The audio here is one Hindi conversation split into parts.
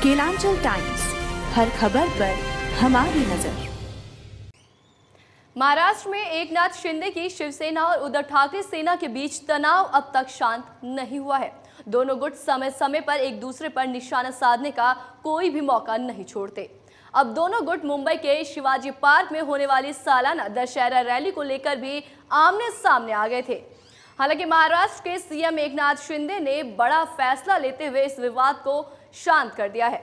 केलांचल टाइम्स, हर खबर पर हमारी नजर। महाराष्ट्र में एकनाथ शिंदे की शिवसेना और उद्धव ठाकरे सेना के बीच तनाव अब तक शांत नहीं हुआ है। दोनों गुट समय समय पर एक दूसरे पर निशाना साधने का कोई भी मौका नहीं छोड़ते। अब दोनों गुट मुंबई के शिवाजी पार्क में होने वाली सालाना दशहरा रैली को लेकर भी आमने सामने आ गए थे। हालांकि महाराष्ट्र के सीएम एकनाथ शिंदे ने बड़ा फैसला लेते हुए इस विवाद को शांत कर दिया है।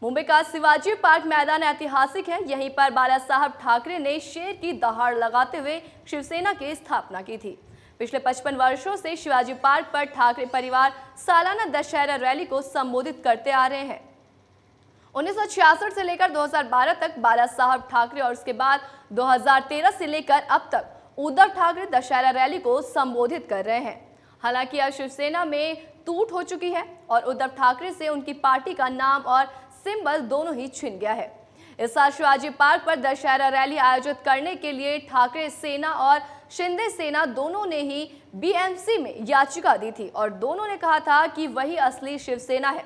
मुंबई का शिवाजी पार्क मैदान ऐतिहासिक है। यहीं पर बाला साहब ठाकरे ने शेर की दहाड़ लगाते हुए शिवसेना की स्थापना की थी। पिछले 55 वर्षों से शिवाजी पार्क पर ठाकरे परिवार सालाना दशहरा रैली को संबोधित करते आ रहे हैं। 1966 से लेकर 2012 तक बाला साहब ठाकरे और उसके बाद 2013 से लेकर अब तक उद्धव ठाकरे दशहरा रैली को संबोधित कर रहे हैं। हालांकि अब शिवसेना में टूट हो चुकी है और उद्धव ठाकरे से उनकी पार्टी का नाम और सिंबल दोनों ही छिन गया है। इस साल शिवाजी पार्क पर दशहरा रैली आयोजित करने के लिए ठाकरे सेना और शिंदे सेना दोनों ने ही बीएमसी में याचिका दी थी और दोनों ने कहा था कि वही असली शिवसेना है।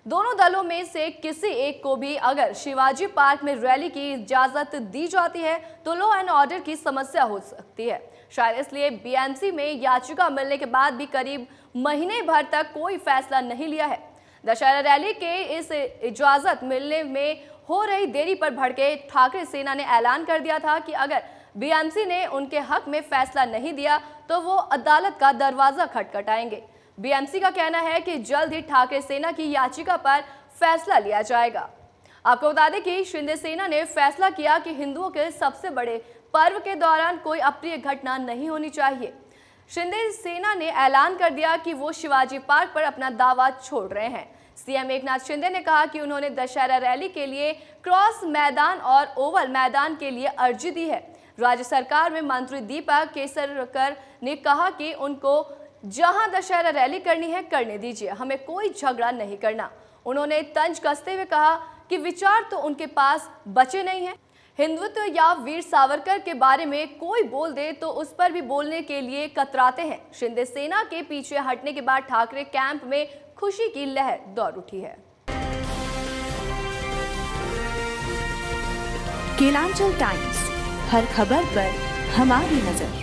दोनों दलों में से किसी एक को भी अगर शिवाजी पार्क में रैली की इजाजत दी जाती है तो लॉ एंड ऑर्डर की समस्या हो सकती है। शायद इसलिए बीएमसी में याचिका मिलने के बाद भी करीब महीने भर तक कोई फैसला नहीं लिया है। दशहरा रैली के इस इजाजत मिलने में हो रही देरी पर भड़के ठाकरे सेना ने ऐलान कर दिया था कि अगर बीएमसी ने उनके हक में फैसला नहीं दिया तो वो अदालत का दरवाजा खटखटाएंगे। बीएमसी का कहना है कि जल्द ही ठाकरे सेना की याचिका पर फैसला लिया जाएगा। आपको बता दें कि शिंदे सेना ने फैसला किया कि हिंदुओं के सबसे बड़े पर्व के दौरान कोई अप्रिय घटना नहीं होनी चाहिए। शिंदे सेना ने ऐलान कर दिया कि वो शिवाजी पार्क पर अपना दावा छोड़ रहे हैं। सीएम एकनाथ शिंदे ने कहा कि उन्होंने दशहरा रैली के लिए क्रॉस मैदान और ओवल मैदान के लिए अर्जी दी है। राज्य सरकार में मंत्री दीपक केसरकर ने कहा कि उनको जहां दशहरा रैली करनी है करने दीजिए, हमें कोई झगड़ा नहीं करना। उन्होंने तंज कसते हुए कहा कि विचार तो उनके पास बचे नहीं हैं। हिंदुत्व या वीर सावरकर के बारे में कोई बोल दे तो उस पर भी बोलने के लिए कतराते हैं। शिंदे सेना के पीछे हटने के बाद ठाकरे कैंप में खुशी की लहर दौड़ उठी है। केलांचल टाइम्स, हर खबर पर हमारी नजर।